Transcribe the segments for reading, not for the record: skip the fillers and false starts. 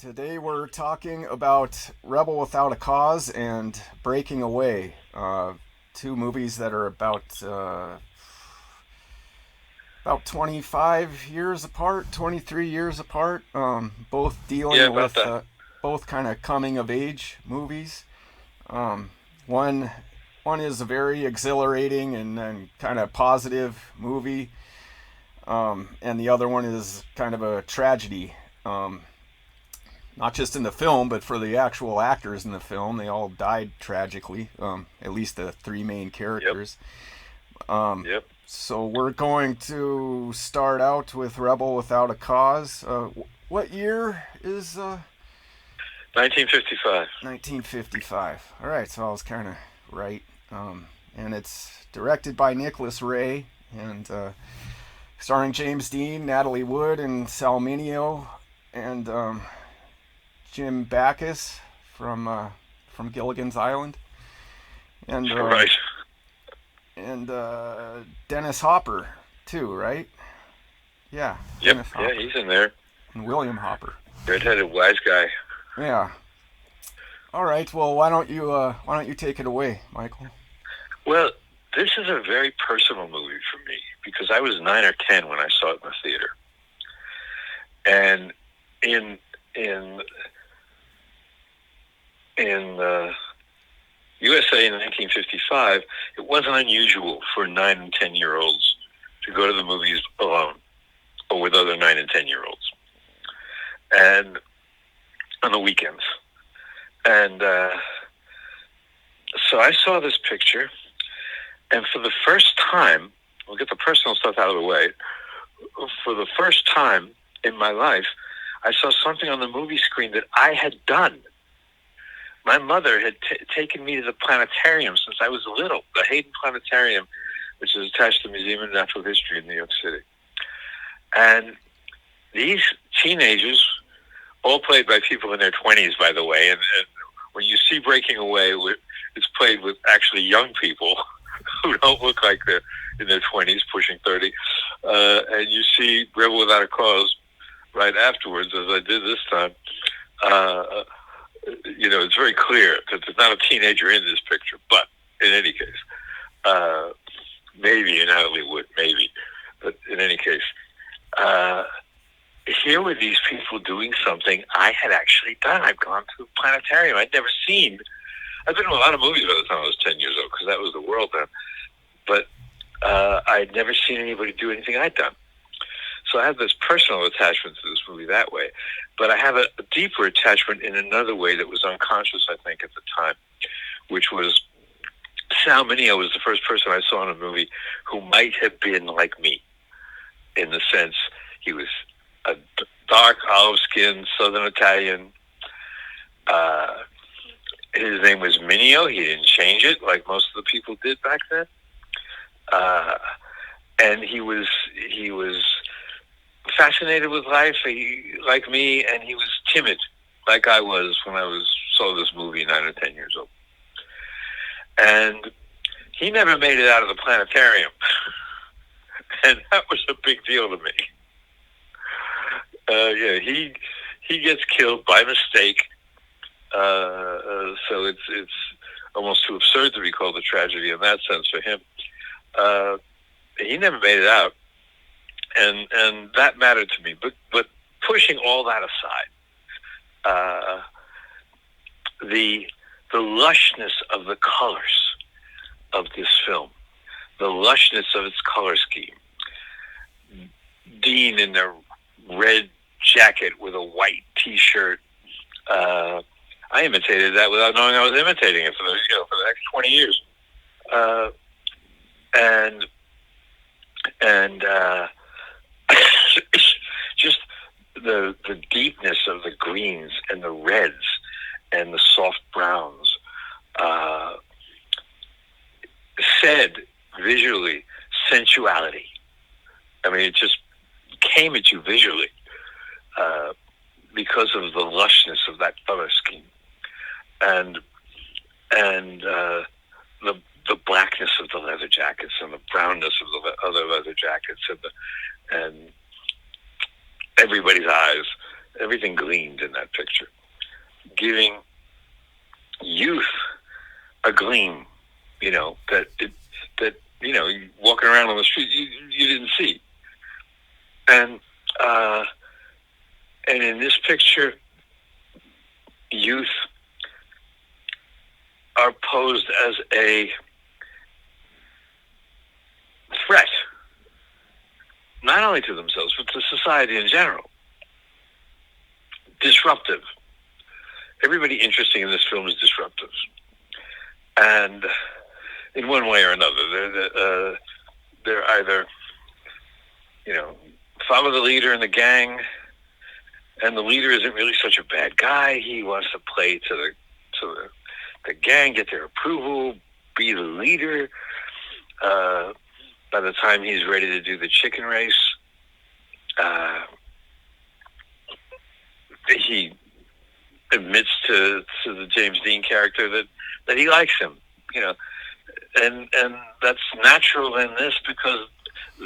Today we're talking about Rebel Without a Cause and Breaking Away. Two movies that are about 25 years apart, 23 years apart. Both Yeah, dealing about with that. both kind of coming of age movies. Um, one one is a very exhilarating and kind of positive movie, and the other one is kind of a tragedy. Not just in the film, but for the actual actors in the film. They all died tragically, at least the three main Yep, characters. yep. So we're going to start out with Rebel Without a Cause. What year is 1955. 1955? All right, so I was kind of right. And it's directed by Nicholas Ray and starring James Dean, Natalie Wood, and Sal Mineo, and Jim Backus from Gilligan's Island, and Right. Dennis Hopper too, right? Yeah, Yep, Dennis yeah, Hopper he's in there. and William Hopper. Red-headed wise guy. Yeah. All right. Well, why don't you take it away, Michael? Well, this is a very personal movie for me because I was 9 or 10 when I saw it in the theater. And in in in USA in 1955, it wasn't unusual for 9 and 10-year-olds to go to the movies alone or with other 9 and 10-year-olds, and on the weekends. And so I saw this picture, and for the first time, we'll get the personal stuff out of the way. For the first time in my life, I saw something on the movie screen that I had done. My mother had taken me to the planetarium since I was little, the Hayden Planetarium, which is attached to the Museum of Natural History in New York City. And these teenagers, all played by people in their 20s, by the way, and when you see Breaking Away, it's played with actually young people who don't look like they're in their 20s, pushing 30. And you see Rebel Without a Cause right afterwards, as I did this time. It's very clear that there's not a teenager in this picture, but in any case, maybe in Hollywood, maybe. But in any case, here were these people doing something I had actually done. I'd gone to a planetarium. I'd never seen. I'd been to a lot of movies by the time I was 10 years old because that was the world then. But I'd never seen anybody do anything I'd done. So I have this personal attachment to this movie that way. But I have a deeper attachment in another way that was unconscious, I think, at the time, which was Sal Mineo was the first person I saw in a movie who might have been like me, in the sense he was a dark olive-skinned Southern Italian. His name was Mineo. He didn't change it like most of the people did back then. And he was fascinated with life, like me, and he was timid, like I was when I saw this movie 9 or 10 years old. And he never made it out of the planetarium, and that was a big deal to me. He gets killed by mistake. So it's almost too absurd to be called a tragedy in that sense for him. He never made it out, and that mattered to me. But pushing all that aside, the lushness of the colors of this film, the lushness of its color scheme. Dean in a red jacket with a white T-shirt. I imitated that without knowing I was imitating it for the next 20 years. And just the deepness of the greens and the reds and the soft browns said visually sensuality. I mean, it just came at you visually because of the lushness of that color scheme, and the blackness of the leather jackets and the brownness of the other leather jackets and everybody's eyes everything gleamed in that picture, giving youth a gleam, that walking around on the street you didn't see, and in this picture, youth are posed as a threat, not only to themselves but to society in general. Disruptive. Everybody interesting in this film is disruptive, and in one way or another, they're either, follow the leader in the gang, and the leader isn't really such a bad guy. He wants to play to the gang, get their approval, be the leader. By the time he's ready to do the chicken race, he admits to the James Dean character that he likes him, and that's natural in this because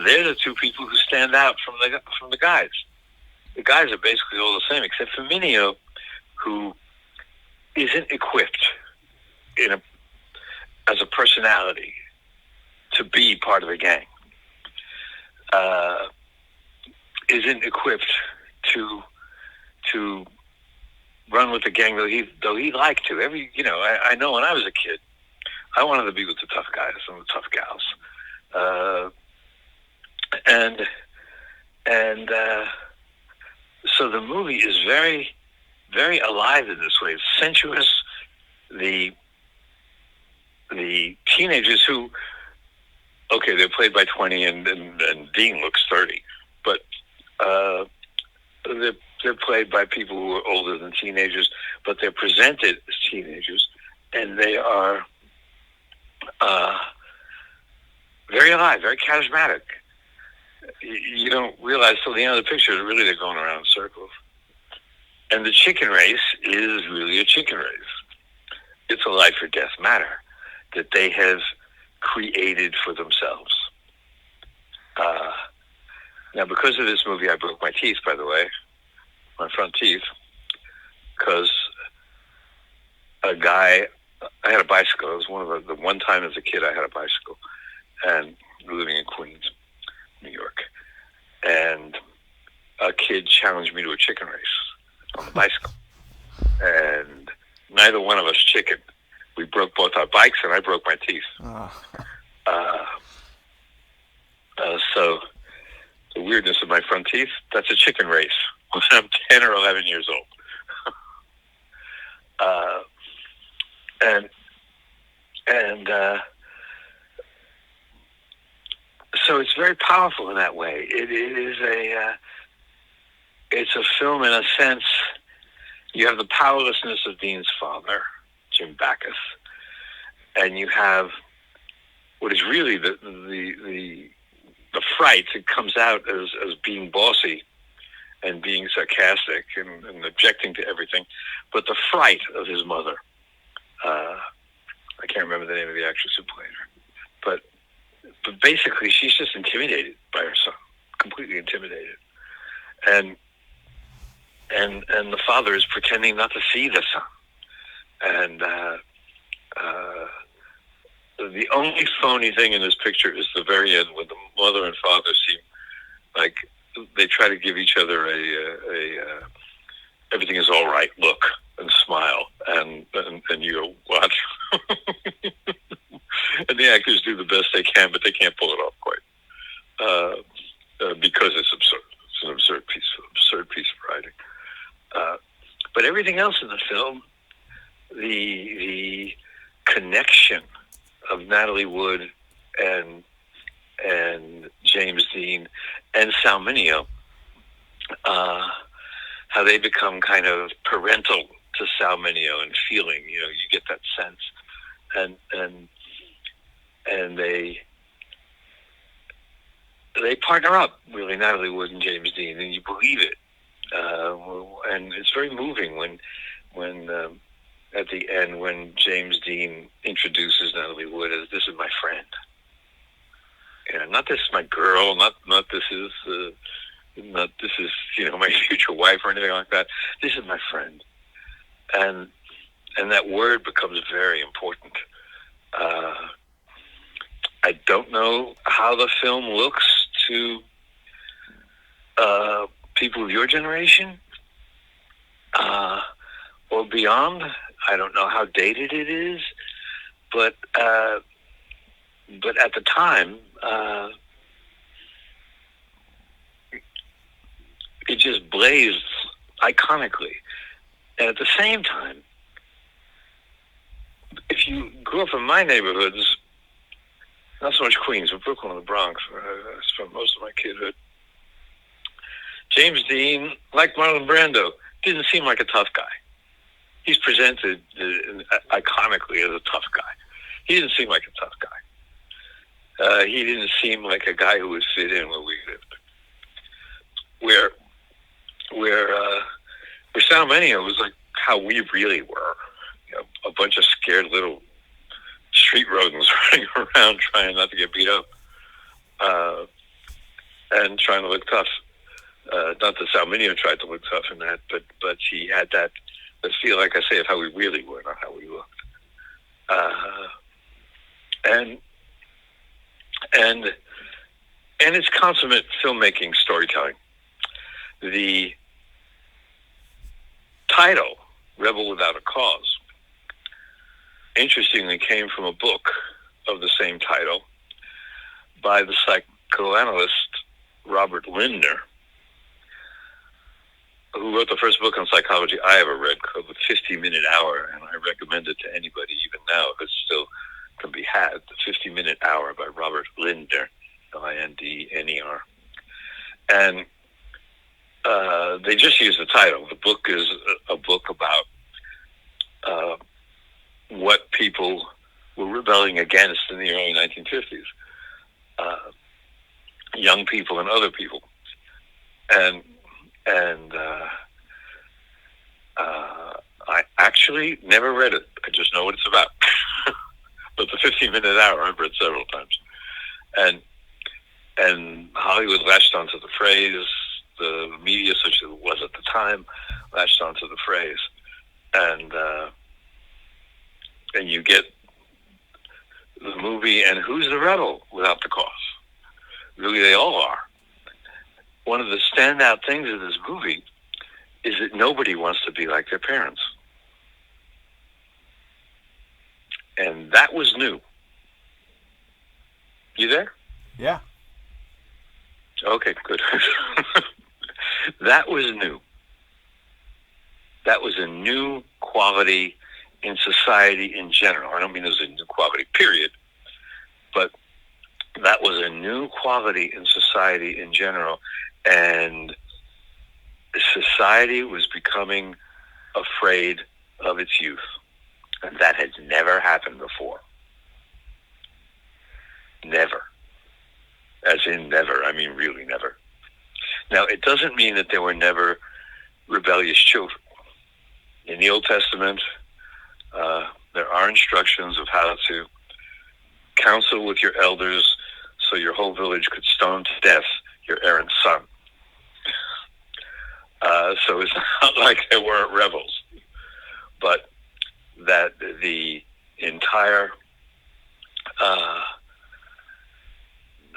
they're the two people who stand out from the guys. The guys are basically all the same, except for Mineo, who isn't equipped as a personality to be part of a gang. Isn't equipped to run with the gang, though he liked to. I know when I was a kid, I wanted to be with the tough guys and the tough gals, and so the movie is very, very alive in this way. It's sensuous. The teenagers who, okay, they're played by 20, and Dean looks 30, but they're played by people who are older than teenagers, but they're presented as teenagers, and they are very alive, very charismatic. You don't realize till the end of the picture that really they're going around in circles. And the chicken race is really a chicken race. It's a life or death matter that they have created for themselves. Now, because of this movie, I broke my teeth, by the way, my front teeth, because a guy, I had a bicycle. It was one of the one time as a kid I had a bicycle, and living in Queens, New York, and a kid challenged me to a chicken race on the bicycle, and neither one of us chickened. We broke both our bikes, and I broke my teeth. So the weirdness of my front teeth, that's a chicken race when I'm 10 or 11 years old. So it's very powerful in that way. It's a film in a sense. You have the powerlessness of Dean's father, Jim Backus, and you have what is really the fright that comes out as being bossy and being sarcastic and objecting to everything, but the fright of his mother. I can't remember the name of the actress who played her, but basically she's just intimidated by her son, completely intimidated, and the father is pretending not to see the son, and the only phony thing in this picture is the very end when the mother and father seem like they try to give each other a everything is all right look and smile, and you go, what? And the actors do the best they can, but they can't pull it off quite because it's absurd. It's an absurd piece of writing. But everything else in the film, the connection of Natalie Wood and James Dean and Sal Mineo, how they become kind of parental to Sal Mineo and feeling, you get that sense, and they partner up, really, Natalie Wood and James Dean, and you believe it, and it's very moving when at the end when James Dean introduces Natalie Wood as, this is my friend. Not this is my girl, not this is Not this is my future wife or anything like that. This is my friend, and that word becomes very important. I don't know how the film looks to people of your generation or beyond. I don't know how dated it is, but at the time, it just blazed iconically. And at the same time, if you grew up in my neighborhoods, not so much Queens, but Brooklyn and the Bronx, where I spent most of my kidhood, James Dean, like Marlon Brando, didn't seem like a tough guy. He's presented iconically as a tough guy. He didn't seem like a tough guy. He didn't seem like a guy who would fit in where we lived. Where Sound Mania was like how we really were. A bunch of scared little street rodents running around trying not to get beat up and trying to look tough. Not that Salminio tried to look tough in that, but he had that feel, like I say, of how we really were, not how we looked. And it's consummate filmmaking storytelling. The title, Rebel Without a Cause, interestingly came from a book of the same title by the psychoanalyst Robert Lindner, who wrote the first book on psychology I ever read, called The 50-Minute Hour, and I recommend it to anybody, even now, if it still can be had. The 50-Minute Hour by Robert Lindner, Lindner. And they just used the title. The book is a book about what people were rebelling against in the early 1950s, young people and other people. And I actually never read it. I just know what it's about. But the 15-minute hour I've read several times. And Hollywood latched onto the phrase. The media, such as it was at the time, latched onto the phrase. And you get the movie, and who's the rebel without the cause? Really, they all are. One of the standout things of this movie is that nobody wants to be like their parents. And that was new. You there? Yeah. Okay, good. That was new. That was a new quality in society in general. I don't mean there's a new quality, period. But that was a new quality in society in general. And society was becoming afraid of its youth. And that had never happened before. Never. As in never. I mean really never. Now, it doesn't mean that there were never rebellious children. In the Old Testament, there are instructions of how to counsel with your elders so your whole village could stone to death your errant son. So it's not like there weren't rebels, but that the entire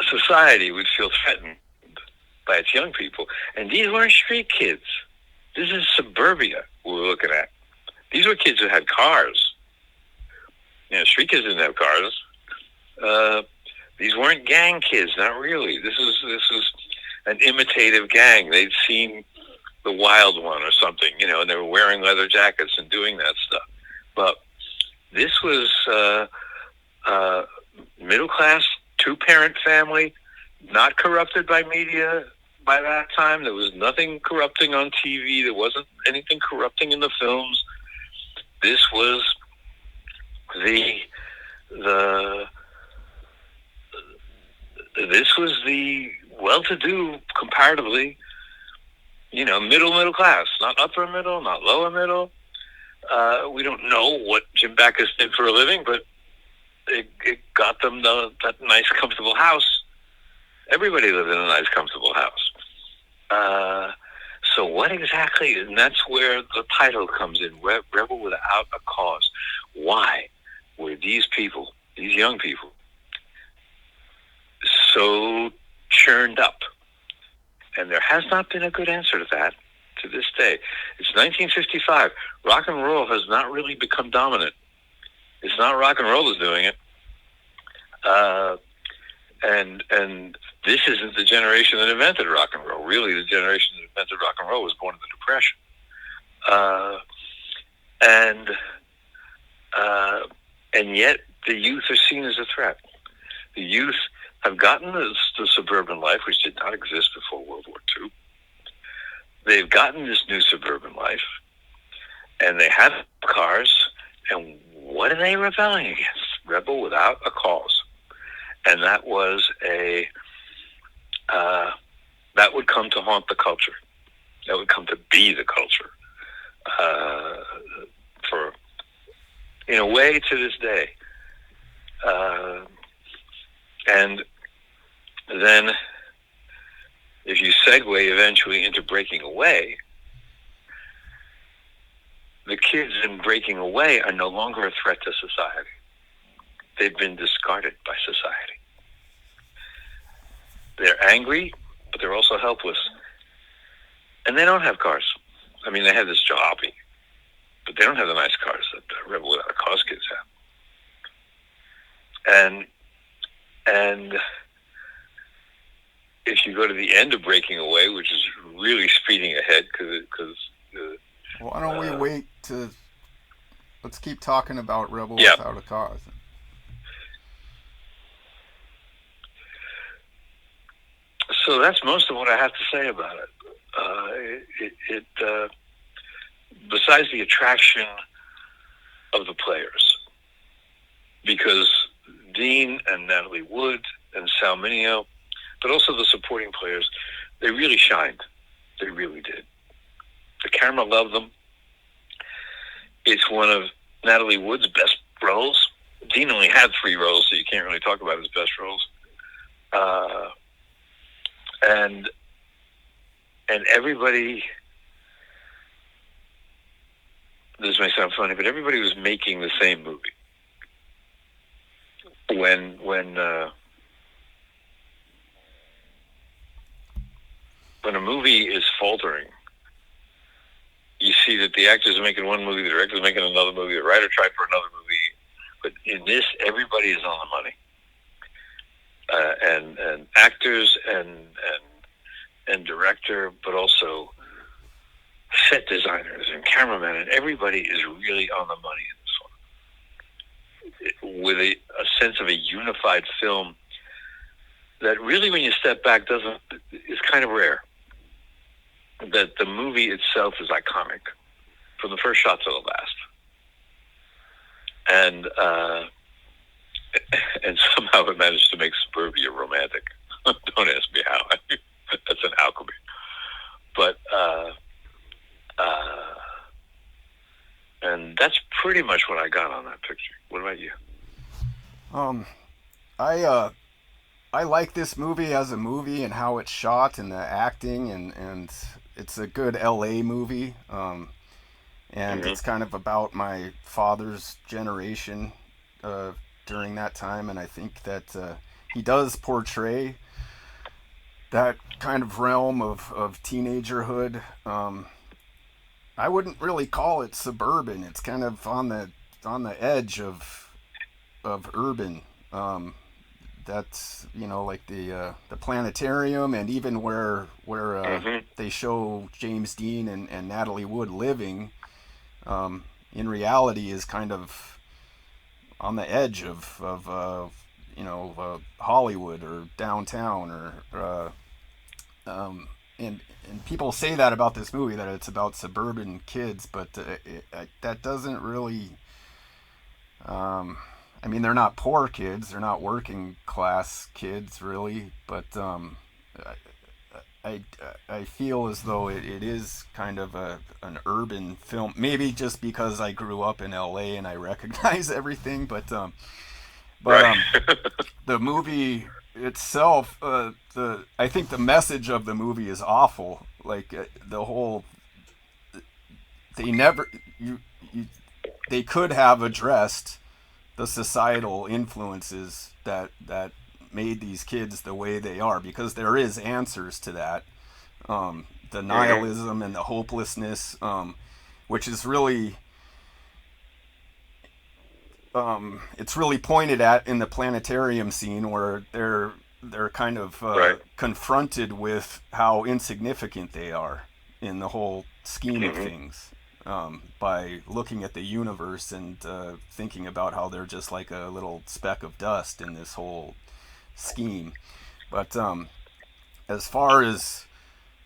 society would feel threatened by its young people. And these weren't street kids. This is suburbia we're looking at. These were kids who had cars. Street kids didn't have cars. These weren't gang kids, not really. This is an imitative gang. They'd seen The Wild One or something, and they were wearing leather jackets and doing that stuff. But this was middle class, two-parent family, not corrupted by media by that time. There was nothing corrupting on TV. There wasn't anything corrupting in the films. This was the well-to-do, comparatively, middle class, not upper middle, not lower middle. We don't know what Jim Backus did for a living, but it got them that nice, comfortable house. Everybody lived in a nice, comfortable house. Uh, so what exactly? And that's where the title comes in: Rebel Without a Cause. Why were these people, these young people, so churned up? And there has not been a good answer to that to this day. It's 1955. Rock and roll has not really become dominant. It's not rock and roll that's doing it. Uh, and this isn't the generation that invented rock and roll. Really, the generation that invented rock and roll was born in the Depression. Uh, and uh, and yet the youth are seen as a threat. The youth have gotten the suburban life, which did not exist before World War II. They've gotten this new suburban life, and they have cars, and what are they rebelling against? Rebel without a cause. And that was that would come to haunt the culture. That would come to be the culture. For, in a way, to this day. And then, if you segue eventually into breaking away, the kids in breaking away are no longer a threat to society. They've been discarded by society. They're angry, but they're also helpless. And they don't have cars. I mean, they have this jalopy, but they don't have the nice cars that the Rebel Without a Cause kids have. And if you go to the end of Breaking Away, which is really speeding ahead, because why don't we wait to? Let's keep talking about Rebel Without a Cause. So that's most of what I have to say about it. Besides the attraction of the players, because Dean and Natalie Wood and Sal Mineo, but also the supporting players, they really shined. They really did. The camera loved them. It's one of Natalie Wood's best roles. Dean only had 3 roles, so you can't really talk about his best roles. And everybody, this may sound funny, but everybody was making the same movie. When a movie is faltering, you see that the actors are making one movie, the director's making another movie, the writer tried for another movie. But in this, everybody is on the money. And actors and director, but also set designers and cameramen, and everybody is really on the money in this one. With a sense of a unified film that really, when you step back, is kind of rare. That the movie itself is iconic from the first shot to the last. And somehow it managed to make suburbia romantic. Don't ask me how. That's an alchemy. But and that's pretty much what I got on that picture. What about you? I like this movie as a movie and how it's shot and the acting and it's a good LA movie. And it's kind of about my father's generation during that time, and I think that he does portray that kind of realm of teenagerhood. I wouldn't really call it suburban. It's kind of on the edge of urban. That's like the planetarium, and even where they show James Dean and Natalie Wood living. In reality, is kind of on the edge of Hollywood or downtown or and people say that about this movie, that it's about suburban kids, but that doesn't really. I mean, they're not poor kids, they're not working class kids really, but I feel as though it is kind of an urban film. Maybe just because I grew up in LA and I recognize everything, but Right. the movie itself, the I think the message of the movie is awful. Like the whole, they never you they could have addressed the societal influences that made these kids the way they are, because there is answers to that. The Mm-hmm. nihilism and the hopelessness, which is really, it's really pointed at in the planetarium scene where they're kind of Right. confronted with how insignificant they are in the whole scheme of Mm-hmm. things, by looking at the universe and thinking about how they're just like a little speck of dust in this whole scheme. But as far as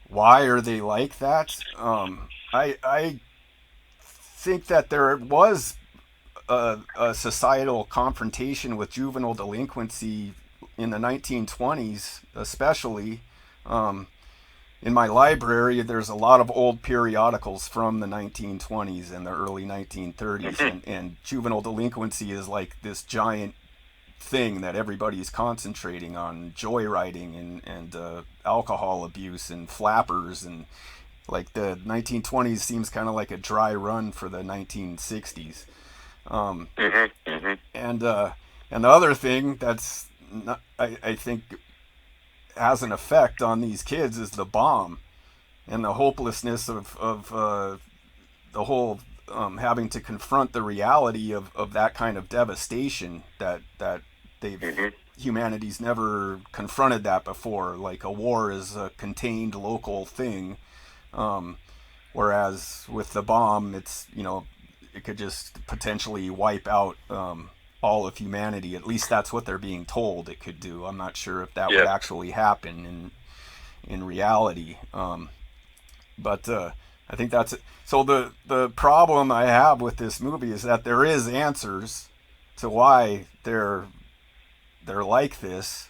why are they like that, I think that there was a societal confrontation with juvenile delinquency in the 1920s, especially. Um, in my library, there's a lot of old periodicals from the 1920s and the early 1930s, Mm-hmm. and juvenile delinquency is like this giant thing that everybody's concentrating on: joyriding and alcohol abuse and flappers, and like the 1920s seems kind of like a dry run for the 1960s. Um, Mm-hmm. Mm-hmm. and and the other thing that's not, I think has an effect on these kids is the bomb and the hopelessness of the whole, having to confront the reality of that kind of devastation that they've Mm-hmm. humanity's never confronted that before. Like a war is a contained local thing, um, whereas with the bomb, it's, it could just potentially wipe out, all of humanity. At least that's what they're being told it could do. I'm not sure if that would Yeah. actually happen in reality. But I think that's it. So the problem I have with this movie is that there is answers to why they're like this.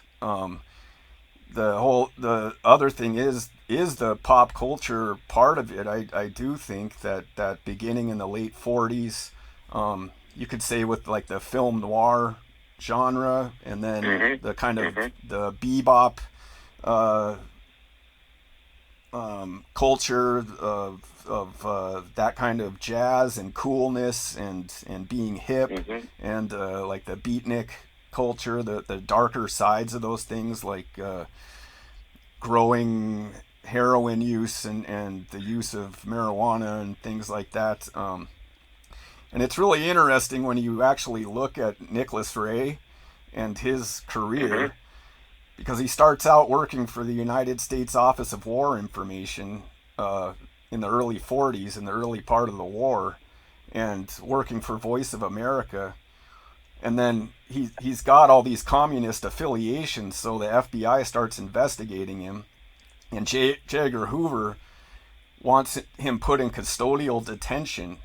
The other thing is the pop culture part of it. I do think that beginning in the late 40s, you could say with like the film noir genre, and then the kind Mm-hmm. of Mm-hmm. the bebop uh, culture of that kind of jazz and coolness and being hip, Mm-hmm. and like the beatnik culture, the darker sides of those things, like growing heroin use and the use of marijuana and things like that. And it's really interesting when you actually look at Nicholas Ray and his Mm-hmm. career, because he starts out working for the United States Office of War Information uh, in the early 40s, in the early part of the war, and working for Voice of America. And then he's got all these communist affiliations, so the FBI starts investigating him. And J. Edgar Hoover wants him put in custodial detention,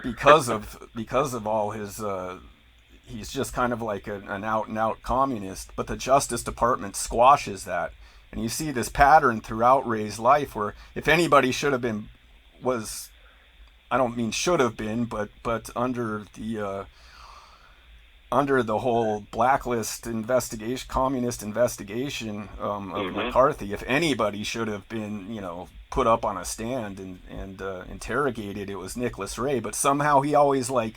because of all his. He's just kind of like an out and out communist, but the Justice Department squashes that. And you see this pattern throughout Ray's life, where if anybody should have been, was, I don't mean should have been, but under the whole blacklist investigation, communist investigation, of Mm-hmm. McCarthy, if anybody should have been, put up on a stand and interrogated, it was Nicholas Ray. But somehow he always like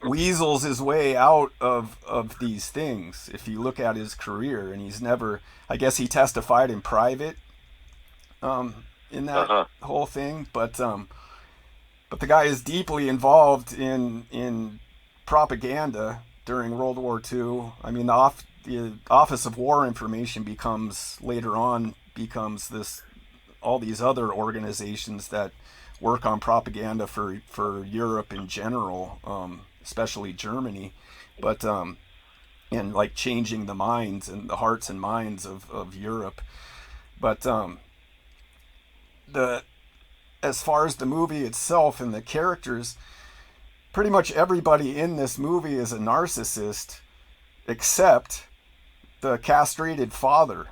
weasels his way out of these things. If you look at his career, and he's never, I guess he testified in private, in that Uh-huh. whole thing, but the guy is deeply involved in propaganda during World War II. I mean, the Office of War Information becomes later on becomes this, all these other organizations that work on propaganda for Europe in general, especially Germany, but and like changing the minds and the hearts and minds of Europe. But the as far as the movie itself and the characters, pretty much everybody in this movie is a narcissist except the castrated father.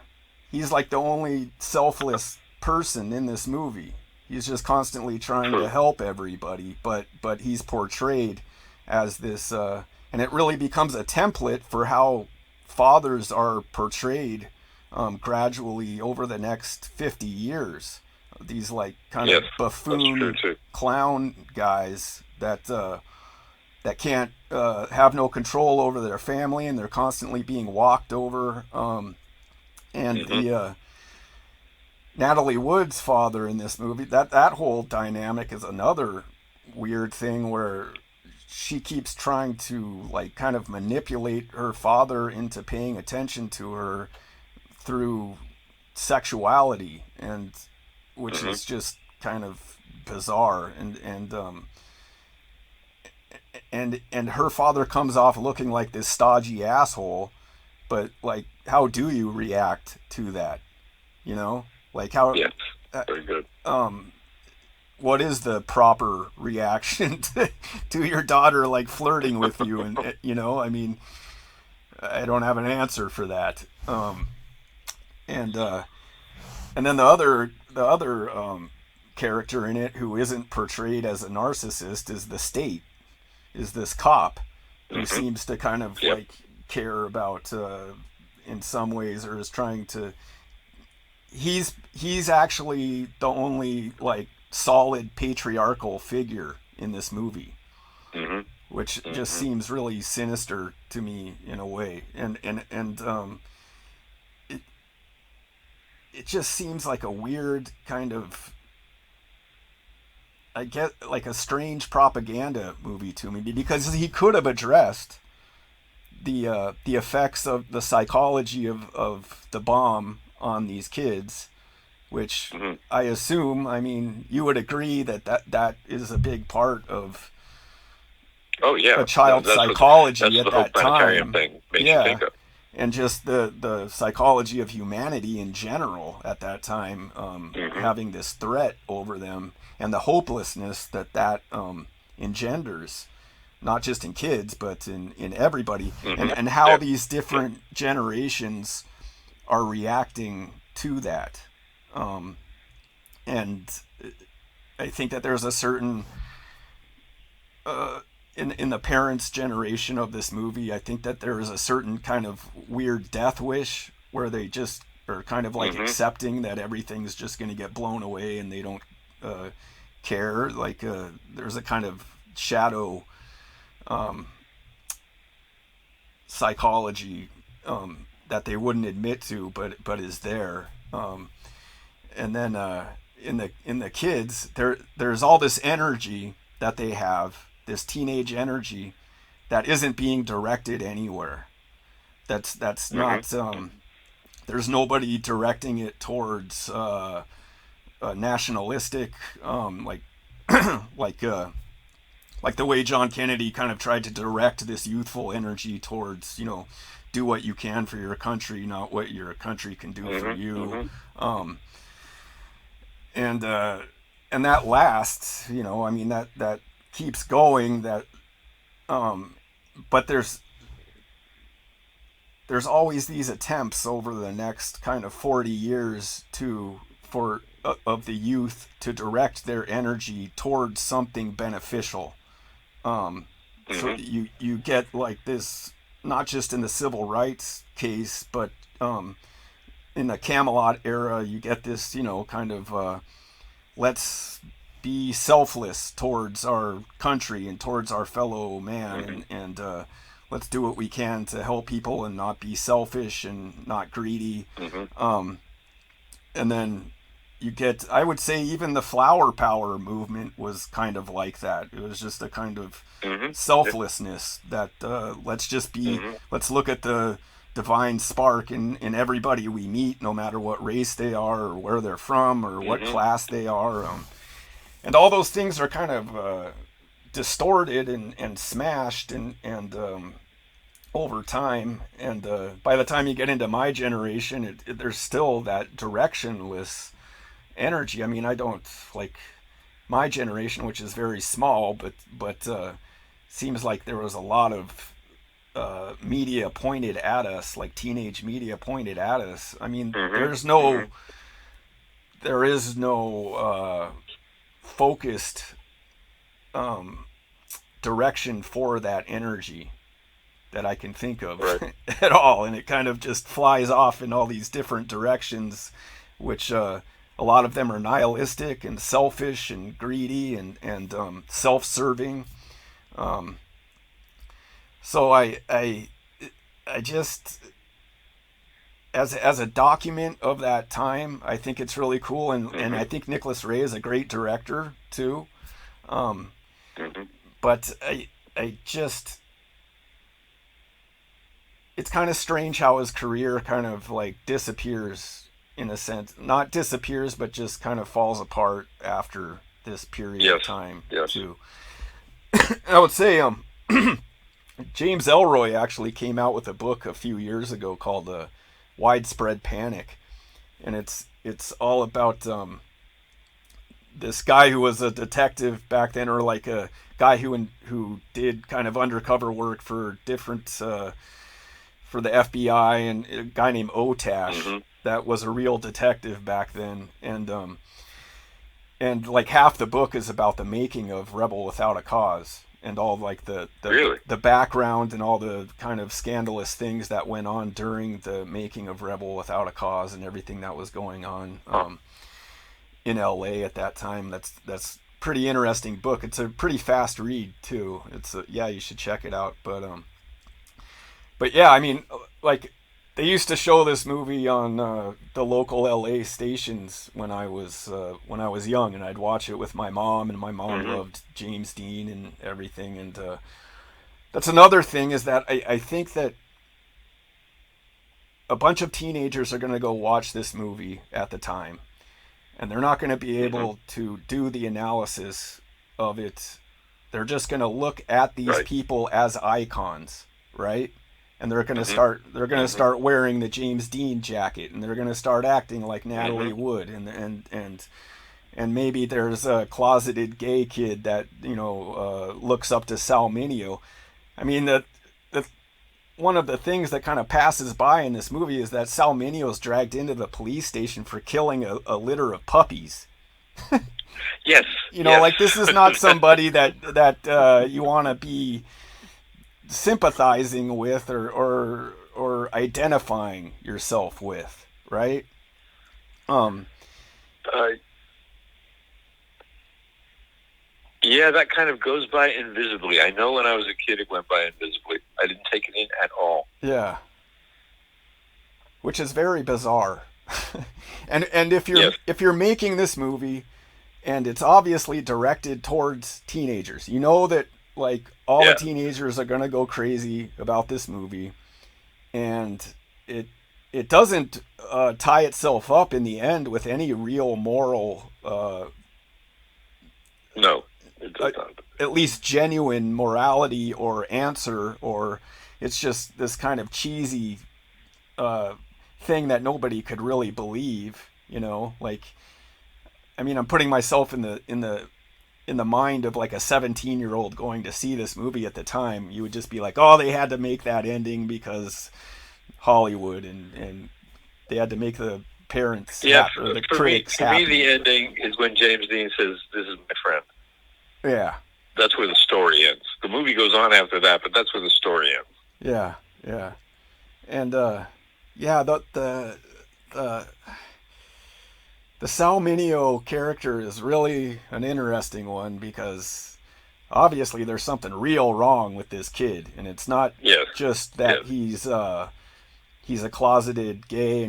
He's like the only selfless person in this movie. He's just constantly trying to True. help everybody, but he's portrayed as this, and it really becomes a template for how fathers are portrayed gradually over the next 50 years. These like kind Yes, of that's true buffoon too. clown guys that can't have no control over their family, and they're constantly being walked over. And Hmm. the Natalie Wood's father in this movie, that whole dynamic is another weird thing where she keeps trying to like kind of manipulate her father into paying attention to her through sexuality, and which Hmm. is just kind of bizarre. And her father comes off looking like this stodgy asshole, but like how do you react to that, you know? Like how Yes, uh, very good. um what is the proper reaction to your daughter like flirting with you? And I mean, I don't have an answer for that. And and then the other character in it who isn't portrayed as a narcissist is the state, is this cop who Hmm. seems to kind of Yep. like care about in some ways, or is trying to. He's actually the only like solid patriarchal figure in this movie, Hmm. which just Hmm. seems really sinister to me in a way. And it it just seems like a weird kind of, I get like a strange propaganda movie to me, because he could have addressed the effects of the psychology of the bomb on these kids, which Hmm. I assume, I mean, you would agree that is a big part of Oh a yeah, child's that's psychology what at the whole that planetarium time. thing makes you Yeah. think of. And just the psychology of humanity in general at that time, Hmm. having this threat over them, and the hopelessness that engenders, not just in kids, but in everybody, Hmm. and how Yeah. these Yeah. different generations are reacting to that. Um, and I think that there's a certain uh, in the parents' generation of this movie, I think that there is a certain kind of weird death wish where they just are kind of like Hmm. accepting that everything's just going to get blown away, and they don't uh, care. Like there's a kind of shadow um, psychology that they wouldn't admit to, but is there. And then in the kids, there's all this energy that they have, this teenage energy that isn't being directed anywhere. That's Hmm. not. There's nobody directing it towards nationalistic, like like uh, like the way John Kennedy kind of tried to direct this youthful energy towards, do what you can for your country, not what your country can do for Hmm. you. Hmm. Um, and and that lasts, I mean, that keeps going. That um, but there's always these attempts over the next kind of 40 years to for of the youth to direct their energy towards something beneficial. So Hmm. you get like this, not just in the civil rights case, but um, in the Camelot era, you get this, kind of let's be selfless towards our country and towards our fellow man, Hmm. and let's do what we can to help people and not be selfish and not greedy. Hmm. Um, and then you get, I would say, even the flower power movement was kind of like that. It was just a kind of Hmm. Yeah. selflessness that Hmm. let's look at the divine spark in everybody we meet, no matter what race they are or where they're from or what Hmm. class they are. And all those things are kind of distorted and smashed and over time. And by the time you get into my generation, there's still that directionless energy. I mean, I don't like my generation, which is very small, but seems like there was a lot of media pointed at us, like teenage media pointed at us. I mean, Hmm. Hmm. there is no focused um, direction for that energy. that I can think of Right. at all, and it kind of just flies off in all these different directions, which a lot of them are nihilistic and selfish and greedy and self-serving. Um, so I just as a document of that time, I think it's really cool, and I Mm-hmm. think Nicholas Ray is a great director too. Um, Mm-hmm. but I just it's kind of strange how his career kind of like disappears in a sense. Not disappears, but just kind of falls apart after this period Yes. of time Yes. too. I would say James Elroy actually came out with a book a few years ago called Widespread Panic, and it's all about this guy who was a detective back then, or like a guy who did kind of undercover work for different for the FBI, and a guy named Otash Mm-hmm. that was a real detective back then, and like half the book is about the making of Rebel Without a Cause and all like Really? the background and all the kind of scandalous things that went on during the making of Rebel Without a Cause and everything that was going on Huh. in LA at that time. That's pretty interesting book. It's a pretty fast read too. Yeah, you should check it out. But yeah, I mean, like they used to show this movie on the local LA stations when I was young, and I'd watch it with my mom, and my mom Mm-hmm. loved James Dean and everything. And that's another thing is that I think that a bunch of teenagers are going to go watch this movie at the time, and they're not going to be Mm-hmm. able to do the analysis of it. They're just going to look at these Right. people as icons, right? And Mm-hmm. they're going to Mm-hmm. start wearing the James Dean jacket, and they're going to start acting like Mm-hmm. Natalie Wood, and maybe there's a closeted gay kid that looks up to Sal Mineo. I mean the one of the things that kind of passes by in this movie is that Sal Mineo's dragged into the police station for killing a litter of puppies. Yes. Yes. Like this is not somebody that you want to be sympathizing with or identifying yourself with, right? Um, uh, yeah, that kind of goes by invisibly. I know when I was a kid, it went by invisibly. I didn't take it in at all. yeah, which is very bizarre. And Yes. if you're making this movie and it's obviously directed towards teenagers, you know that like all the Yeah. teenagers are gonna go crazy about this movie, and it it doesn't tie itself up in the end with any real moral, No, it uh, does not. at least genuine morality or answer, or it's just this kind of cheesy uh, thing that nobody could really believe. Like I mean, I'm putting myself in the mind of like a 17-year-old going to see this movie at the time. You would just be like, oh, they had to make that ending because Hollywood, and they had to make the parents Yeah, happy or the for me, critics the happy. ending is when James Dean says, "This is my friend." Yeah, That's where the story ends. The movie goes on after that, but that's where the story ends. yeah, yeah, and yeah, the the Sal Mineo character is really an interesting one because obviously there's something real wrong with this kid, and it's not Yes, just that yes, he's a closeted gay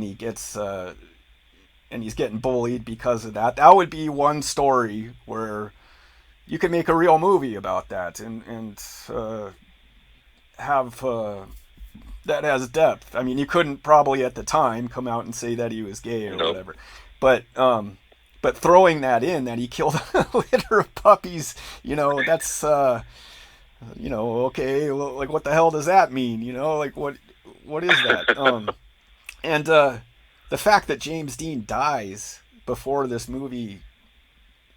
and he's getting bullied because of that. That would be one story where you could make a real movie about that and have that has depth. I mean, you couldn't probably at the time come out and say that he was gay or nope. whatever, but throwing that in that he killed a litter of puppies, that's okay, well, like what the hell does that mean? Like what is that? And the fact that James Dean dies before this movie,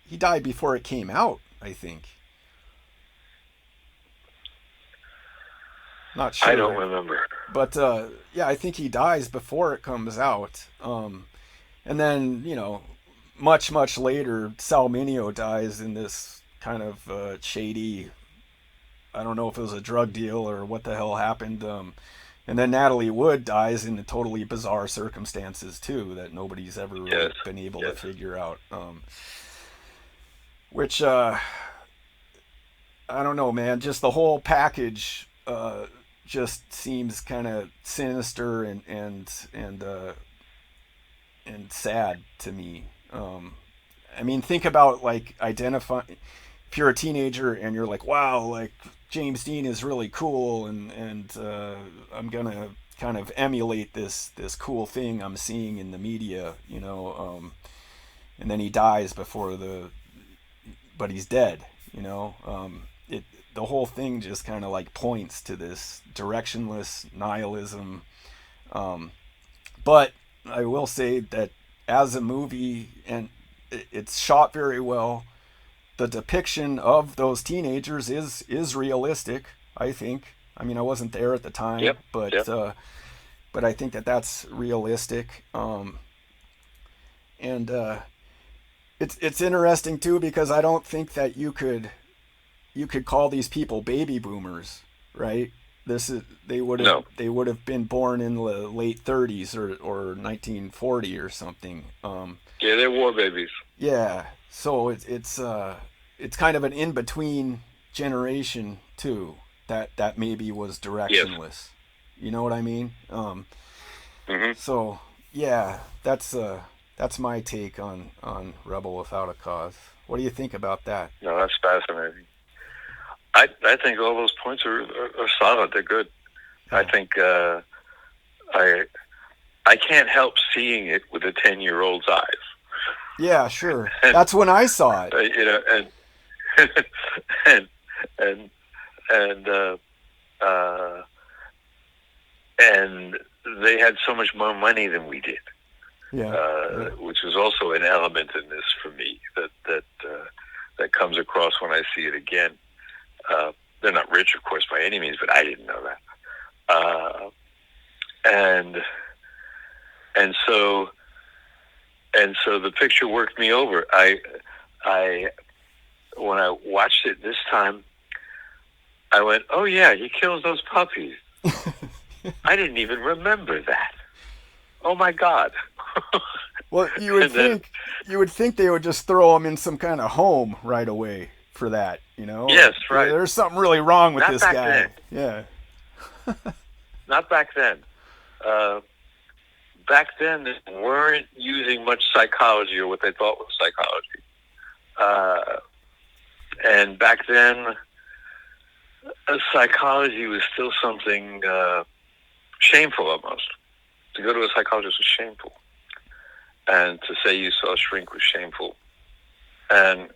he died before it came out, I think. Not I don't sure. remember. But yeah, I think he dies before it comes out. And then, much, much later, Sal Mineo dies in this kind of shady, I don't know if it was a drug deal or what the hell happened. And then Natalie Wood dies in totally bizarre circumstances too that nobody's ever really Yes. been able to Yes. figure out. Which I don't know, man. Just the whole package just seems kind of sinister and sad to me. I mean, think about like identifying if you're a teenager and you're like, wow, like James Dean is really cool, and I'm gonna kind of emulate this cool thing I'm seeing in the media, you know. And then he dies but he's dead, you know. It the whole thing just kind of like points to this directionless nihilism. Um, but I will say that as a movie, and it's shot very well. The depiction of those teenagers is realistic. I think. I mean, I wasn't there at the time, Yep. Yep. but I think that that's realistic. And it's interesting too because I don't think that you could call these people baby boomers, right? This is No. they would have been born in the late 30s or 1940 or something. Yeah, they're war babies. Yeah, so it's kind of an in between generation too that maybe was Yes. directionless. You know what I mean? Hmm. So yeah, that's my take on Rebel Without a Cause. What do you think about that? No, that's fascinating. I think all those points are solid. They're good. Yeah. I think I can't help seeing it with a 10-year-old's eyes. Yeah, sure. And, That's when I saw it. you know, and and and uh, and they had so much more money than we did, Yeah. which was also an element in this for me that comes across when I see it again. They're not rich, of course, by any means, but I didn't know that. And so the picture worked me over. I when I watched it this time, I went, "Oh yeah, he kills those puppies." I didn't even remember that. Oh my God! Well, you would think they would just throw him in some kind of home right away for that, you know? Yes, right. There's something really wrong with Not this back guy. then. Yeah. Not back then. Back then, they weren't using much psychology or what they thought was psychology. And back then, psychology was still something shameful almost. To go to a psychologist was shameful. And to say you saw a shrink was shameful. And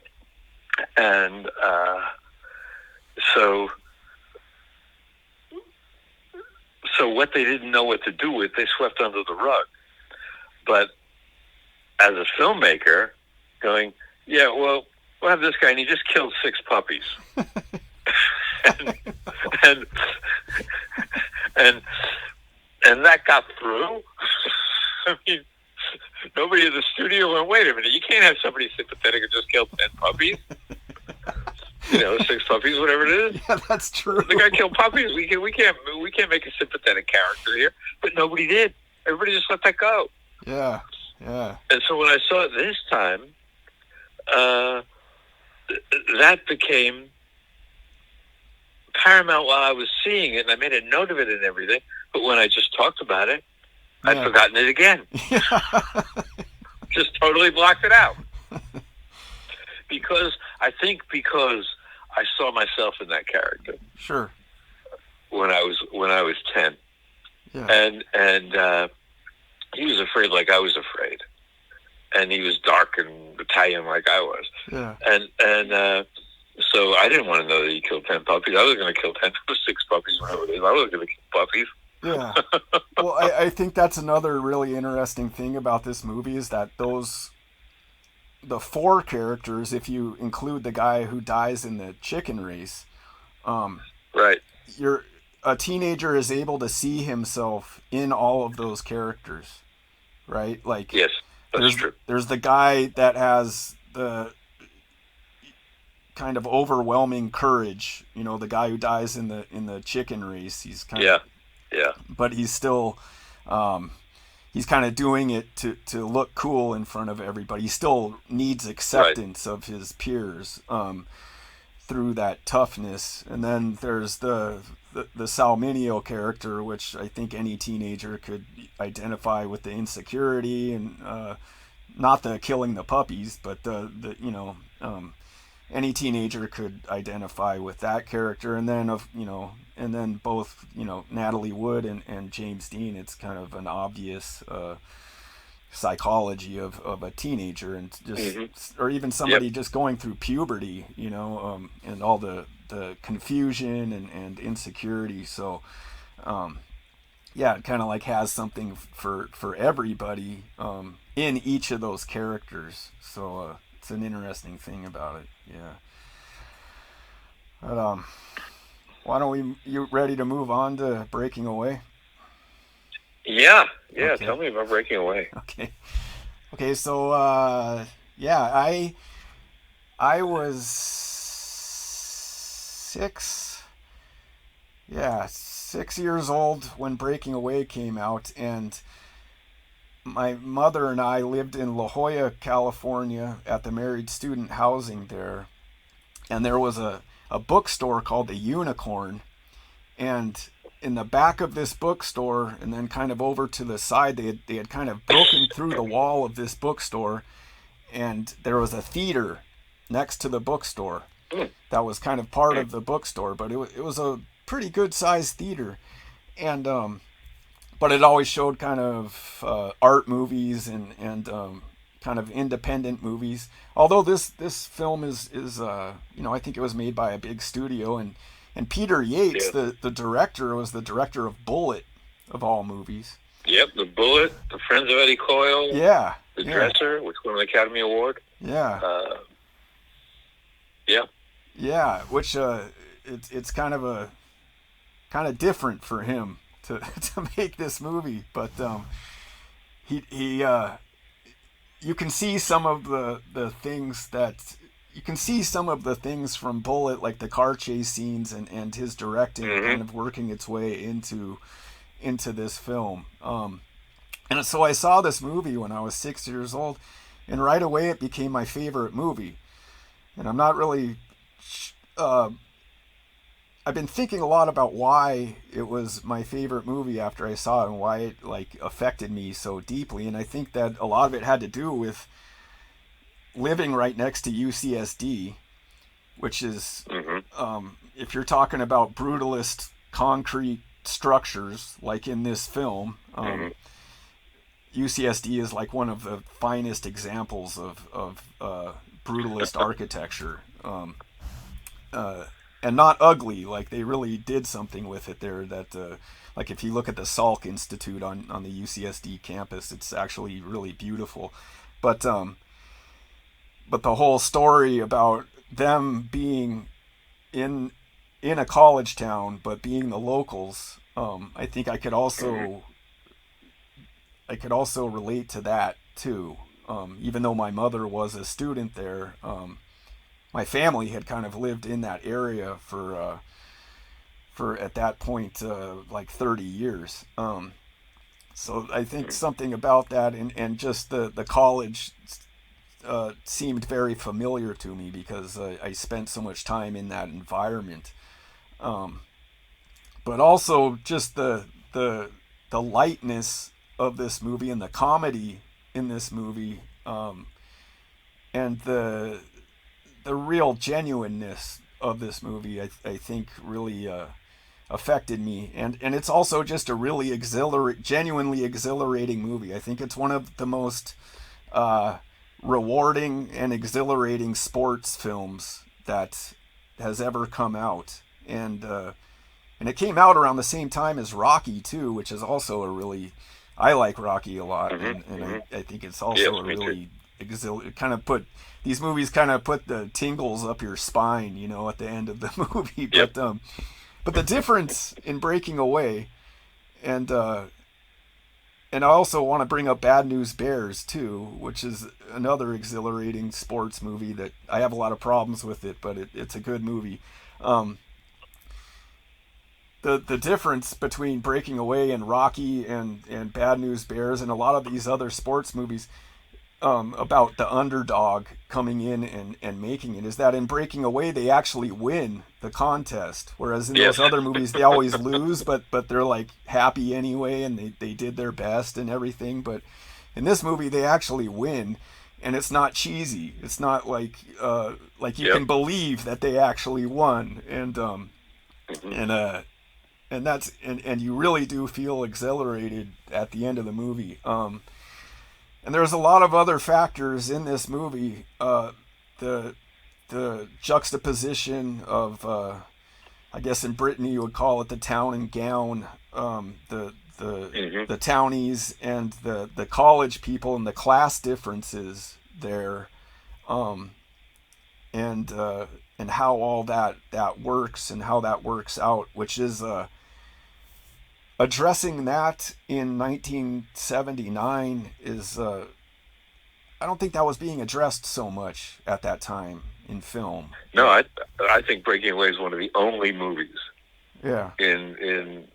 so what they didn't know what to do with, they swept under the rug. But as a filmmaker, going, yeah, well, we'll have this guy, and he just killed 6 puppies. and that got through. I mean, nobody in the studio went, wait a minute, you can't have somebody sympathetic and just kill 10 puppies. 6 puppies, whatever it is. Yeah, that's true. The guy killed puppies. We can't make a sympathetic character here. But nobody did. Everybody just let that go. Yeah, yeah. And so when I saw it this time, that became paramount while I was seeing it, and I made a note of it and everything. But when I just talked about it, I'd forgotten it again. Just totally blocked it out. Because I saw myself in that character. Sure. When I was 10. Yeah. And he was afraid like I was afraid. And he was dark and Italian like I was. Yeah. And so I didn't want to know that he killed 10 puppies. I was going to kill 6 puppies, whatever it is. I wasn't going to kill puppies. Yeah. Well, I think that's another really interesting thing about this movie is that the 4 characters, if you include the guy who dies in the chicken race, right. A teenager is able to see himself in all of those characters, right? Like, yes, that's true. There's the guy that has the kind of overwhelming courage. You know, the guy who dies in the chicken race. He's kind Yeah. of, Yeah. but he's still, he's kind of doing it to look cool in front of everybody. He still needs acceptance of his peers through that toughness. And then there's the Salminio character, which I think any teenager could identify with, the insecurity and not the killing the puppies, but the you know, any teenager could identify with that character. And then and then both, Natalie Wood and James Dean, it's kind of an obvious psychology of a teenager, and just or even somebody just going through puberty, and all the confusion and insecurity. So it kind of like has something for everybody in each of those characters. So it's an interesting thing about it. Yeah. But why don't you ready to move on to Breaking Away? Yeah. Okay. Tell me about Breaking Away. Okay. So I was 6 years old when Breaking Away came out, and my mother and I lived in La Jolla, California, at the married student housing there, and there was a bookstore called the Unicorn, and in the back of this bookstore, and then kind of over to the side, they had kind of broken through the wall of this bookstore, and there was a theater next to the bookstore that was kind of part of the bookstore, but it was a pretty good sized theater, and but it always showed kind of art movies and kind of independent movies. Although this film is I think it was made by a big studio, and Peter Yates, the director, was the director of Bullet, of all movies. Yep, The Bullet, The Friends of Eddie Coyle. Yeah. The Dresser, which won an Academy Award. Yeah. Yeah, which it's kind of different for him to make this movie, but he you can see some of the things that you can see some of the things from Bullet, like the car chase scenes and his directing kind of working its way into this film. And so I saw this movie when I was 6 years old, and right away it became my favorite movie. And I'm not really I've been thinking a lot about why it was my favorite movie after I saw it, and why it affected me so deeply. And I think that a lot of it had to do with living right next to UCSD, which is if you're talking about brutalist concrete structures like in this film, UCSD is like one of the finest examples of brutalist architecture. And not ugly, like they really did something with it there. That like if you look at the Salk Institute on the UCSD campus, it's actually really beautiful. But the whole story about them being in a college town, but being the locals, I think I could also relate to that too. Even though my mother was a student there, my family had kind of lived in that area for at that point like 30 years. So I think something about that and just the college seemed very familiar to me because I spent so much time in that environment. But also just the lightness of this movie and the comedy in this movie, and the real genuineness of this movie, I think really affected me. And it's also just a really genuinely exhilarating movie. I think it's one of the most rewarding and exhilarating sports films that has ever come out. And it came out around the same time as Rocky too, which is also I like Rocky a lot, and I think it's also a really these movies kind of put the tingles up your spine, at the end of the movie. But the difference in Breaking Away and and I also want to bring up Bad News Bears too, which is another exhilarating sports movie that I have a lot of problems with it, but it's a good movie. Um, the difference between Breaking Away and Rocky and Bad News Bears and a lot of these other sports movies about the underdog coming in and making it is that in Breaking Away they actually win the contest, whereas in Yes. those other movies they always lose, but they're like happy anyway and they did their best and everything. But in this movie they actually win, and it's not cheesy. It's not like you Yep. can believe that they actually won, Hmm. and uh and that's and you really do feel exhilarated at the end of the movie. And there's a lot of other factors in this movie. The the juxtaposition of I guess in Britain you would call it the town and gown. Hmm. The townies and the college people and the class differences there, um, and how all that works and how that works out, which is addressing that in 1979 is I don't think that was being addressed so much at that time in film. No, I think Breaking Away is one of the only movies Yeah, in